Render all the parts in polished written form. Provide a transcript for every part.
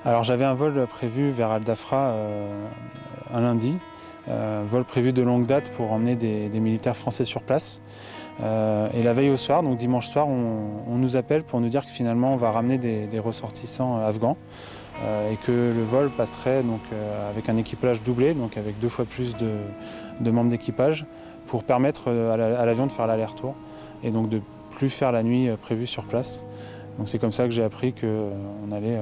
Alors j'avais un vol prévu vers Al Dhafra un lundi, vol prévu de longue date pour emmener des militaires français sur place. Et la veille au soir, donc dimanche soir, on nous appelle pour nous dire que finalement on va ramener des ressortissants afghans et que le vol passerait donc, avec un équipage doublé, donc avec 2 fois plus de membres d'équipage, pour permettre à l'avion de faire l'aller-retour et donc de plus faire la nuit prévue sur place. Donc c'est comme ça que j'ai appris qu'on allait,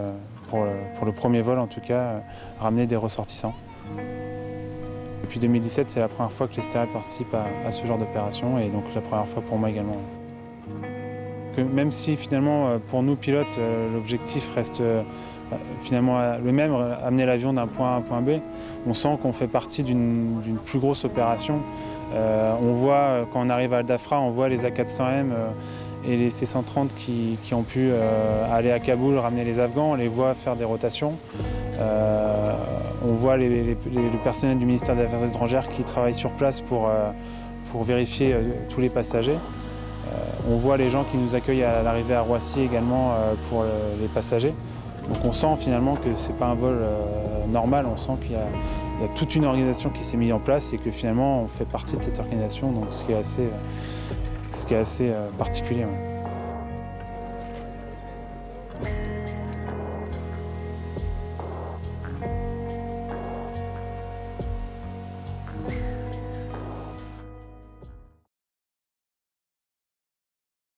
pour le premier vol en tout cas, ramener des ressortissants. Depuis 2017, c'est la première fois que l'Estérel participe à ce genre d'opération et donc la première fois pour moi également. Même si finalement pour nous pilotes, l'objectif reste finalement le même, amener l'avion d'un point A à un point B, on sent qu'on fait partie d'une plus grosse opération. On voit, quand on arrive à Al Dhafra, on voit les A400M et les C-130 qui ont pu aller à Kaboul, ramener les Afghans, on les voit faire des rotations. On voit le personnel du ministère des Affaires étrangères qui travaille sur place pour vérifier tous les passagers. On voit les gens qui nous accueillent à l'arrivée à Roissy également pour les passagers. Donc on sent finalement que ce n'est pas un vol normal, on sent qu'il y a toute une organisation qui s'est mise en place et que finalement on fait partie de cette organisation, donc ce qui est assez particulier. Ouais.